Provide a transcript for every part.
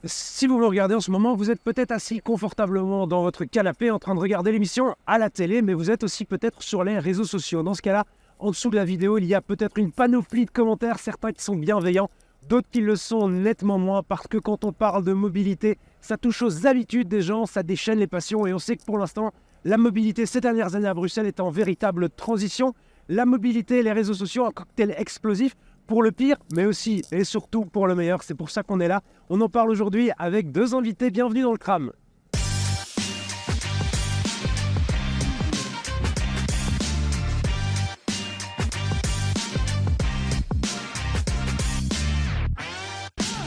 Si vous me regardez en ce moment, vous êtes peut-être assis confortablement dans votre canapé en train de regarder l'émission à la télé, mais vous êtes aussi peut-être sur les réseaux sociaux. Dans ce cas-là, en dessous de la vidéo, il y a peut-être une panoplie de commentaires, certains qui sont bienveillants, d'autres qui le sont nettement moins, parce que quand on parle de mobilité, ça touche aux habitudes des gens, ça déchaîne les passions, et on sait que pour l'instant, la mobilité ces dernières années à Bruxelles est en véritable transition. La mobilité et les réseaux sociaux, un cocktail explosif, pour le pire, mais aussi et surtout pour le meilleur. C'est pour ça qu'on est là. On en parle aujourd'hui avec deux invités. Bienvenue dans le Cram.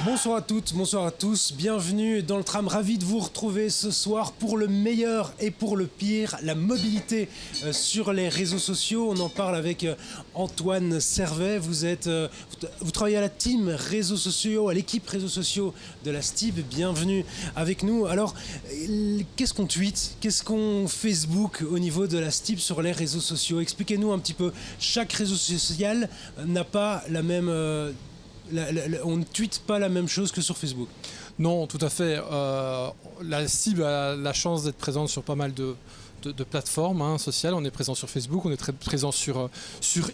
Bonsoir à toutes, bonsoir à tous, bienvenue dans le tram, ravi de vous retrouver ce soir pour le meilleur et pour le pire, la mobilité sur les réseaux sociaux. On en parle avec Antoine Servet, vous travaillez à la team réseaux sociaux, à l'équipe réseaux sociaux de la STIB, bienvenue avec nous. Alors, qu'est-ce qu'on tweet, qu'est-ce qu'on Facebook au niveau de la STIB sur les réseaux sociaux? Expliquez-nous un petit peu, chaque réseau social n'a pas la même... on ne tweete pas la même chose que sur Facebook. Non, tout à fait. La cible a la chance d'être présente sur pas mal de plateformes sociales. On est présent sur Facebook, on est très présent sur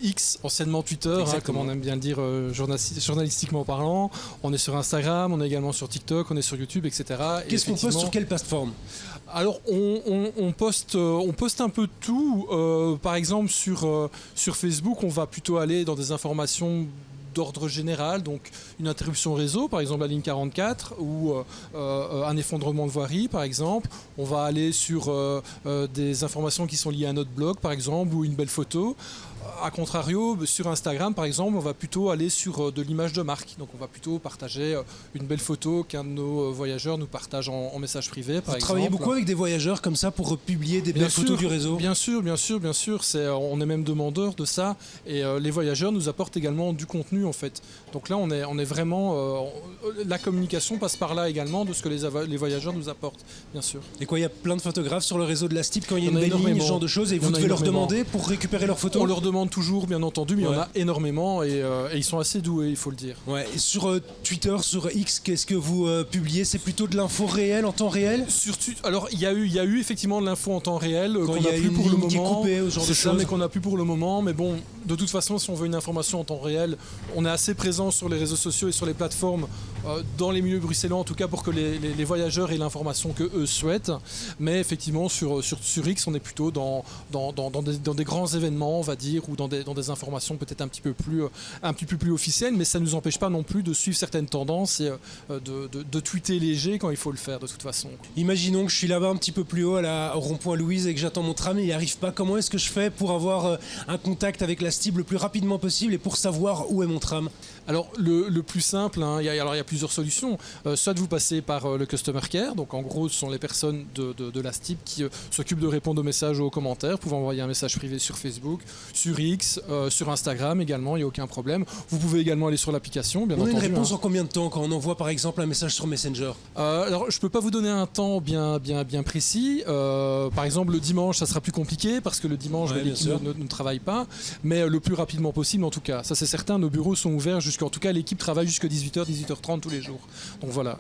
X, anciennement Twitter, comme on aime bien le dire journalistiquement parlant. On est sur Instagram, on est également sur TikTok, on est sur YouTube, etc. Qu'est-ce qu'on poste sur quelle plateforme ? Alors on poste un peu de tout. Par exemple sur Facebook, on va plutôt aller dans des informations d'ordre général, donc une interruption réseau, par exemple la ligne 44, ou un effondrement de voirie, par exemple. On va aller sur des informations qui sont liées à notre blog, par exemple, ou une belle photo. A contrario, sur Instagram, par exemple, on va plutôt aller sur de l'image de marque. Donc on va plutôt partager une belle photo qu'un de nos voyageurs nous partage en message privé, par exemple. Vous travaillez beaucoup avec des voyageurs comme ça pour publier des belles photos du réseau ? Bien sûr. On est même demandeur de ça. Et les voyageurs nous apportent également du contenu, en fait. Donc là, on est vraiment... la communication passe par là également, de ce que les voyageurs nous apportent, bien sûr. Et quoi, il y a plein de photographes sur le réseau de la STIB quand il y a une belle ligne, ce genre de choses, et vous devez leur demander pour récupérer leurs photos ? On leur demande toujours, bien entendu, mais il y en a énormément et ils sont assez doués, il faut le dire. Ouais. Et sur Twitter, sur X, qu'est-ce que vous publiez ? C'est plutôt de l'info réelle, en temps réel ? Alors, il y a eu effectivement de l'info en temps réel qu'on n'a plus pour le moment. C'est ça, mais qu'on n'a plus pour le moment. Mais bon, de toute façon, si on veut une information en temps réel, on est assez présent sur les réseaux sociaux et sur les plateformes, dans les milieux bruxellois en tout cas, pour que les voyageurs aient l'information que eux souhaitent. Mais effectivement, sur X, on est plutôt dans des grands événements, on va dire, ou dans des informations peut-être un petit peu plus officielles, mais ça ne nous empêche pas non plus de suivre certaines tendances et de tweeter léger quand il faut le faire, de toute façon. Imaginons que je suis là-bas un petit peu plus haut au rond-point Louise et que j'attends mon tram et il n'y arrive pas. Comment est-ce que je fais pour avoir un contact avec la STIB le plus rapidement possible et pour savoir où est mon tram ? Alors le plus simple, il y a plusieurs solutions. Soit vous passez par le Customer Care, donc en gros ce sont les personnes de la STIB qui s'occupent de répondre aux messages ou aux commentaires. Vous pouvez envoyer un message privé sur Facebook, sur X, sur Instagram également, il n'y a aucun problème. Vous pouvez également aller sur l'application, bien entendu. On a une réponse en combien de temps quand on envoie par exemple un message sur Messenger ? Alors je ne peux pas vous donner un temps bien précis. Par exemple le dimanche ça sera plus compliqué parce que le dimanche l'équipe ne travaille pas, mais le plus rapidement possible en tout cas. Ça c'est certain, nos bureaux sont ouverts en tout cas l'équipe travaille jusqu'à 18h, 18h30 tous les jours. Donc voilà,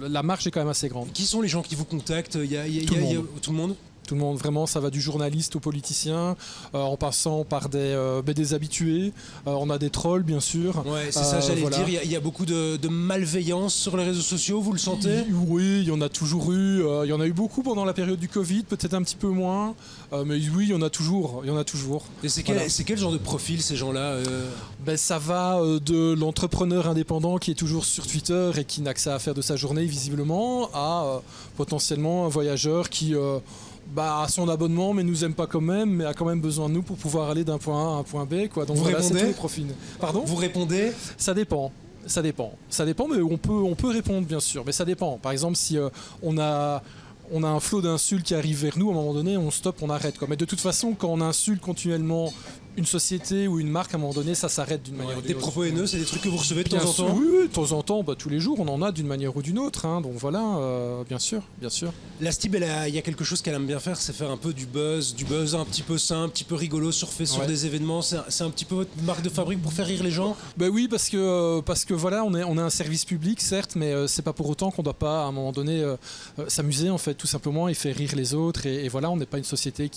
la marge est quand même assez grande. Qui sont les gens qui vous contactent ? Tout le monde ? Tout le monde, vraiment, ça va du journaliste au politicien, en passant par des habitués. On a des trolls, bien sûr. Ouais, c'est ça, j'allais dire. Il y a beaucoup de malveillance sur les réseaux sociaux, vous le sentez ? Oui, il y en a toujours eu. Il y en a eu beaucoup pendant la période du Covid, peut-être un petit peu moins. Mais oui, il y en a toujours. Et c'est quel genre de profil, ces gens-là ? Ça va de l'entrepreneur indépendant qui est toujours sur Twitter et qui n'a que ça à faire de sa journée, visiblement, à potentiellement un voyageur qui... a son abonnement mais nous aime pas quand même, mais a quand même besoin de nous pour pouvoir aller d'un point A à un point B, quoi. Donc vous voilà, répondez ? C'est tous les profils. Pardon ? Vous répondez ? Ça dépend, mais on peut répondre bien sûr, mais ça dépend. Par exemple, si on a un flot d'insultes qui arrive vers nous, à un moment donné, on stoppe, on arrête, quoi. Mais de toute façon, quand on insulte continuellement une société ou une marque, à un moment donné, ça s'arrête d'une manière ou d'une Des autre. propos haineux, c'est des trucs que vous recevez de temps en Sûr, temps? oui, de temps en temps, tous les jours, on en a d'une manière ou d'une autre. Donc voilà, bien sûr, bien sûr. La Stib, il y a quelque chose qu'elle aime bien faire, c'est faire un peu du buzz un petit peu sain, un petit peu rigolo, surfer sur des événements. C'est un petit peu votre marque de fabrique pour faire rire les gens? Oui, parce que voilà, on est un service public, certes, mais c'est pas pour autant qu'on doit pas, à un moment donné, s'amuser, en fait, tout simplement, et faire rire les autres. Et voilà, on n'est pas une société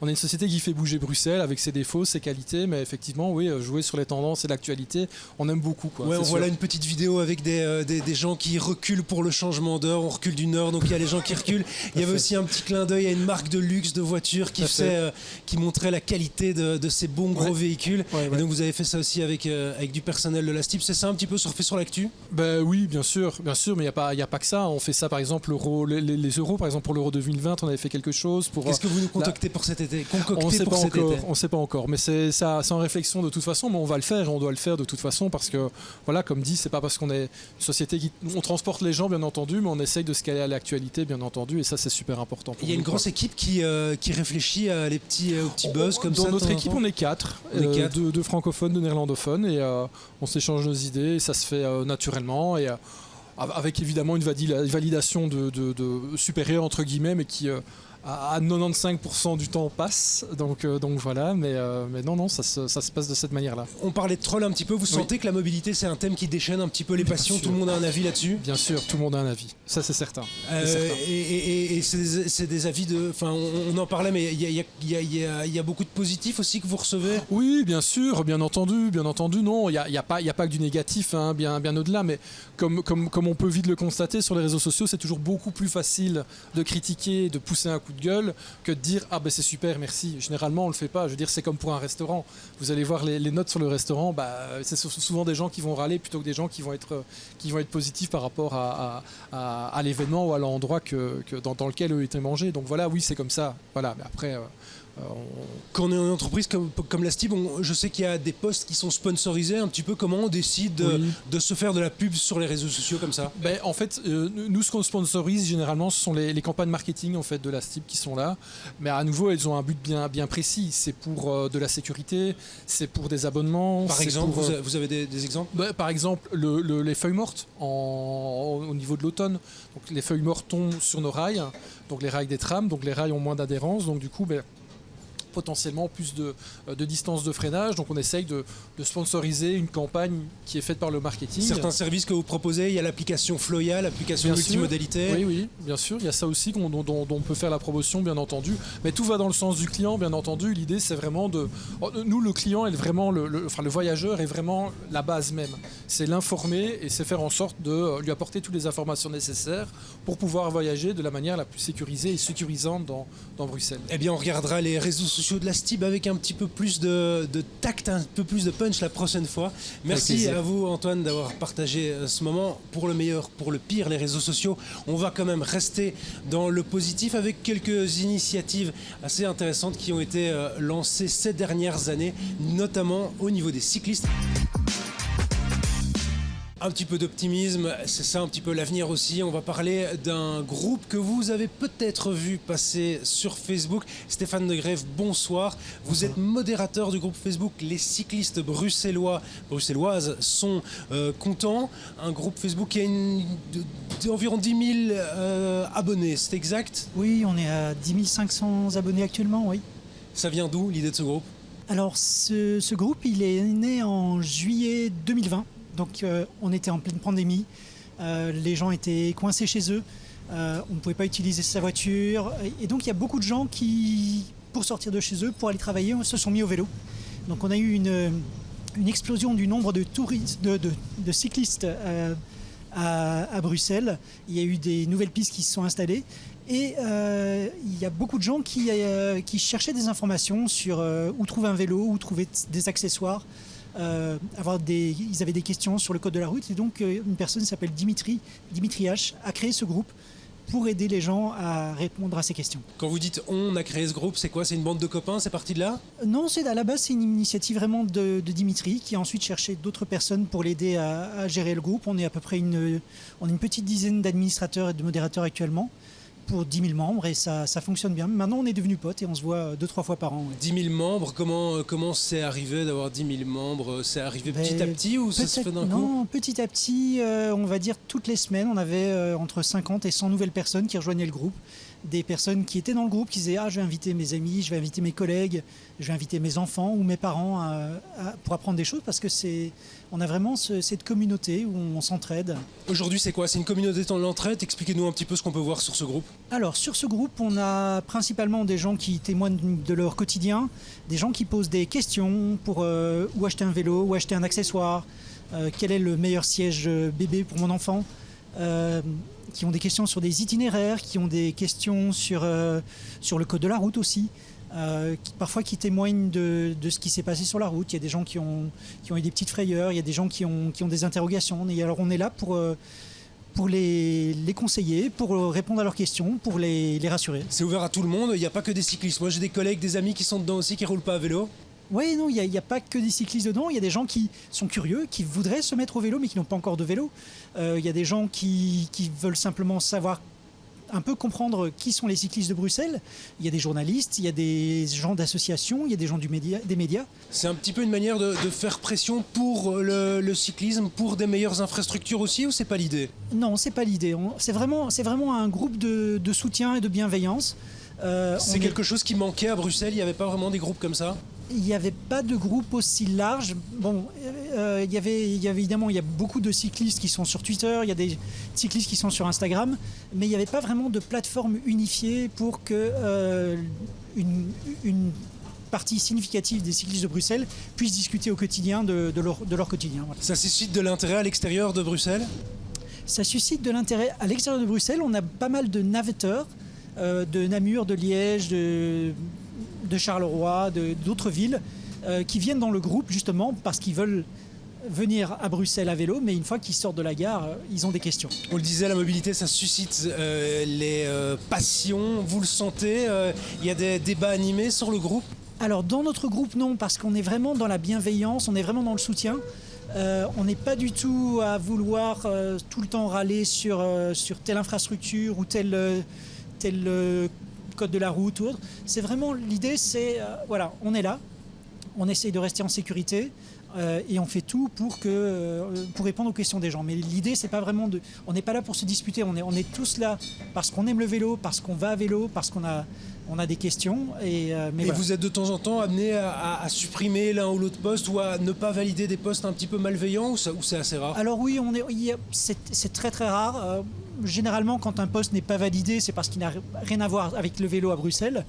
on est une société qui fait bouger Bruxelles avec ses défauts, ses qualités, mais effectivement, oui, jouer sur les tendances et l'actualité, on aime beaucoup, quoi. Ouais, on voit là une petite vidéo avec des gens qui reculent pour le changement d'heure. On recule d'une heure, donc il y a les gens qui reculent. Il y avait aussi un petit clin d'œil à une marque de luxe de voiture qui montrait la qualité de ces bons gros véhicules. Et donc vous avez fait ça aussi avec du personnel de la Stib. C'est ça un petit peu surfer sur l'actu? Oui, bien sûr, mais il n'y a pas que ça. On fait ça, par exemple, les euros, par exemple, pour l'Euro 2020, on avait fait quelque chose. Qu'est-ce que vous nous concoctez pour cet été? On ne sait pas encore, mais c'est en réflexion de toute façon, mais on va le faire et on doit le faire de toute façon parce que, voilà, comme dit, c'est pas parce qu'on est une société on transporte les gens, bien entendu, mais on essaye de se caler à l'actualité, bien entendu, et ça, c'est super important pour nous. Il y a une grosse équipe qui réfléchit à aux petits buzz comme ça. Dans notre équipe, on est 4, deux francophones, deux néerlandophones, et on s'échange nos idées, et ça se fait naturellement, et avec évidemment une validation de supérieure, entre guillemets, mais qui à 95% du temps passe, donc voilà, mais non, ça se passe de cette manière-là. On parlait de troll un petit peu, vous sentez que la mobilité c'est un thème qui déchaîne un petit peu les passions, tout le monde a un avis là-dessus? Bien sûr, tout le monde a un avis, ça c'est certain. Et c'est des avis enfin on en parlait, mais il y a beaucoup de positifs aussi que vous recevez? Oui, bien sûr, bien entendu, non, il y a pas que du négatif, hein, bien au-delà, mais comme on peut vite le constater sur les réseaux sociaux, c'est toujours beaucoup plus facile de critiquer, de pousser un coup de gueule que de dire c'est super, merci. Généralement on le fait pas, je veux dire, c'est comme pour un restaurant, vous allez voir les notes sur le restaurant, c'est souvent des gens qui vont râler plutôt que des gens qui vont être positifs par rapport à l'événement ou à l'endroit dans lequel eux étaient mangés. Donc voilà, oui, c'est comme ça, voilà, mais après quand on est une entreprise comme la Stib, je sais qu'il y a des posts qui sont sponsorisés un petit peu. Comment on décide de se faire de la pub sur les réseaux sociaux comme ça? En fait, nous, ce qu'on sponsorise généralement, ce sont les campagnes marketing en fait, de la Stib qui sont là. Mais à nouveau, elles ont un but bien précis. C'est pour de la sécurité, c'est pour des abonnements. Par exemple, vous avez des exemples? Par exemple, les feuilles mortes au niveau de l'automne. Donc, les feuilles mortes tombent sur nos rails, donc les rails des trams. Donc les rails ont moins d'adhérence. Donc du coup, potentiellement plus de distance de freinage, donc on essaye de sponsoriser une campagne qui est faite par le marketing. Certains services que vous proposez, il y a l'application Floya, l'application multimodalité. Oui, bien sûr, il y a ça aussi dont on peut faire la promotion, bien entendu, mais tout va dans le sens du client, bien entendu. L'idée, c'est vraiment nous, le client est vraiment le voyageur est vraiment la base même, c'est l'informer et c'est faire en sorte de lui apporter toutes les informations nécessaires pour pouvoir voyager de la manière la plus sécurisée et sécurisante dans Bruxelles. Eh bien, on regardera les réseaux sociaux de la Stib avec un petit peu plus de tact, un peu plus de punch la prochaine fois. Merci à vous, Antoine, d'avoir partagé ce moment. Pour le meilleur, pour le pire, les réseaux sociaux, on va quand même rester dans le positif avec quelques initiatives assez intéressantes qui ont été lancées ces dernières années, notamment au niveau des cyclistes. Un petit peu d'optimisme, c'est ça un petit peu l'avenir aussi. On va parler d'un groupe que vous avez peut-être vu passer sur Facebook. Stéphane De Greve, bonsoir. Vous êtes modérateur du groupe Facebook Les Cyclistes Bruxelloises sont contents. Un groupe Facebook qui a environ 10 000 abonnés, c'est exact? Oui, on est à 10 500 abonnés actuellement, oui. Ça vient d'où l'idée de ce groupe? Alors ce groupe, il est né en juillet 2020. Donc on était en pleine pandémie, les gens étaient coincés chez eux, on ne pouvait pas utiliser sa voiture. Et donc il y a beaucoup de gens qui, pour sortir de chez eux, pour aller travailler, se sont mis au vélo. Donc on a eu une explosion du nombre de touristes, de cyclistes à Bruxelles. Il y a eu des nouvelles pistes qui se sont installées. Et il y a beaucoup de gens qui cherchaient des informations sur où trouver un vélo, où trouver des accessoires. Ils avaient des questions sur le code de la route, et donc une personne qui s'appelle Dimitri H a créé ce groupe pour aider les gens à répondre à ces questions. Quand vous dites on a créé ce groupe, c'est quoi? C'est une bande de copains, c'est parti de là? Non, à la base c'est une initiative vraiment de Dimitri qui a ensuite cherché d'autres personnes pour l'aider à gérer le groupe. On est à peu près une petite dizaine d'administrateurs et de modérateurs actuellement. pour 10 000 membres et ça fonctionne bien. Maintenant, on est devenus potes et on se voit 2-3 fois par an. Ouais. 10 000 membres, comment c'est arrivé d'avoir 10 000 membres? C'est arrivé petit à petit ou ça se fait d'un coup? Non, petit à petit, on va dire toutes les semaines, on avait entre 50 et 100 nouvelles personnes qui rejoignaient le groupe. Des personnes qui étaient dans le groupe qui disaient je vais inviter mes amis, je vais inviter mes collègues, je vais inviter mes enfants ou mes parents pour apprendre des choses parce que on a vraiment cette communauté où on s'entraide. Aujourd'hui, c'est quoi? C'est une communauté dans l'entraide? Expliquez-nous un petit peu ce qu'on peut voir sur ce groupe. Alors, sur ce groupe, on a principalement des gens qui témoignent de leur quotidien, des gens qui posent des questions pour où acheter un vélo, où acheter un accessoire, quel est le meilleur siège bébé pour mon enfant, qui ont des questions sur des itinéraires, qui ont des questions sur le code de la route aussi. Parfois qui témoignent de ce qui s'est passé sur la route. Il y a des gens qui ont eu des petites frayeurs, il y a des gens qui ont des interrogations. Et alors on est là pour les conseiller, pour répondre à leurs questions, pour les rassurer. C'est ouvert à tout le monde, il n'y a pas que des cyclistes. Moi j'ai des collègues, des amis qui sont dedans aussi, qui ne roulent pas à vélo. Oui, non, il n'y a pas que des cyclistes dedans, il y a des gens qui sont curieux, qui voudraient se mettre au vélo mais qui n'ont pas encore de vélo. Il y a des gens qui veulent simplement savoir un peu comprendre qui sont les cyclistes de Bruxelles. Il y a des journalistes, il y a des gens d'associations, il y a des gens des médias. C'est un petit peu une manière de faire pression pour le cyclisme, pour des meilleures infrastructures aussi, ou c'est pas l'idée? Non, c'est pas l'idée. C'est vraiment un groupe de soutien et de bienveillance. C'est quelque chose qui manquait à Bruxelles, il n'y avait pas vraiment des groupes comme ça? Il n'y avait pas de groupe aussi large. Bon, il y avait évidemment, il y a beaucoup de cyclistes qui sont sur Twitter, il y a des cyclistes qui sont sur Instagram, mais il n'y avait pas vraiment de plateforme unifiée pour que une partie significative des cyclistes de Bruxelles puissent discuter au quotidien de leur quotidien. Voilà. Ça suscite de l'intérêt à l'extérieur de Bruxelles? Ça suscite de l'intérêt à l'extérieur de Bruxelles. On a pas mal de navetteurs de Namur, de Liège, de Charleroi, d'autres villes qui viennent dans le groupe justement parce qu'ils veulent venir à Bruxelles à vélo, mais une fois qu'ils sortent de la gare, ils ont des questions. On le disait, la mobilité, ça suscite les passions. Vous le sentez? Il y a des débats animés sur le groupe? Alors dans notre groupe, non, parce qu'on est vraiment dans la bienveillance, on est vraiment dans le soutien. On n'est pas du tout à vouloir tout le temps râler sur telle infrastructure ou tel code de la route ou autre. C'est vraiment l'idée, c'est voilà, on est là, on essaye de rester en sécurité et on fait tout pour répondre aux questions des gens. Mais l'idée, c'est pas vraiment on n'est pas là pour se disputer. On est tous là parce qu'on aime le vélo, parce qu'on va à vélo, parce qu'on a des questions. Mais voilà. Vous êtes de temps en temps amené à supprimer l'un ou l'autre poste ou à ne pas valider des postes un petit peu malveillants ou c'est assez rare? Alors oui, c'est très très rare. Généralement, quand un poste n'est pas validé, c'est parce qu'il n'a rien à voir avec le vélo à Bruxelles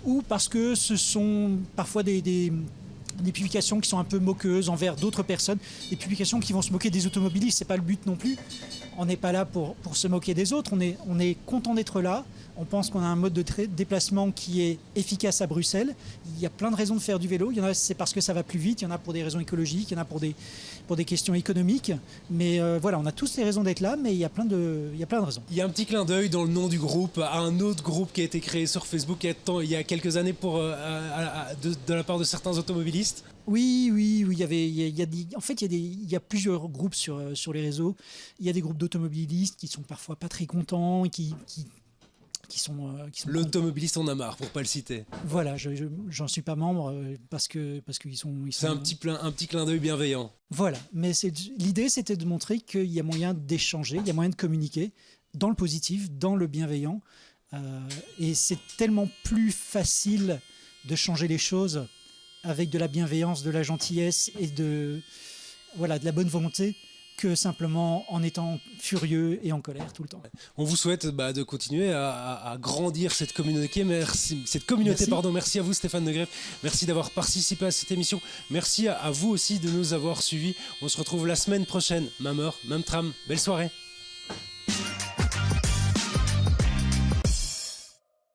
ou parce que ce sont parfois des publications qui sont un peu moqueuses envers d'autres personnes, des publications qui vont se moquer des automobilistes. C'est pas le but non plus. On n'est pas là pour se moquer des autres. On est content d'être là. On pense qu'on a un mode de déplacement qui est efficace à Bruxelles. Il y a plein de raisons de faire du vélo. Il y en a, c'est parce que ça va plus vite. Il y en a pour des raisons écologiques. Il y en a pour des questions économiques. Mais voilà, on a tous les raisons d'être là, mais il y a plein de raisons. Il y a un petit clin d'œil dans le nom du groupe à un autre groupe qui a été créé sur Facebook il y a quelques années de la part de certains automobilistes. Oui. Il y a plusieurs groupes sur les réseaux. Il y a des groupes d'automobilistes qui sont parfois pas très contents et qui sont l'automobiliste en a marre, pour pas le citer. Voilà, j'en suis pas membre parce qu'ils sont. C'est un petit clin d'œil bienveillant. Voilà, mais l'idée c'était de montrer qu'il y a moyen d'échanger, il y a moyen de communiquer dans le positif, dans le bienveillant, et c'est tellement plus facile de changer les choses avec de la bienveillance, de la gentillesse et de la bonne volonté, que simplement en étant furieux et en colère tout le temps. On vous souhaite de continuer à grandir cette communauté. Merci à vous Stéphane De Greef. Merci d'avoir participé à cette émission. Merci à vous aussi de nous avoir suivis. On se retrouve la semaine prochaine. Même heure, même tram. Belle soirée.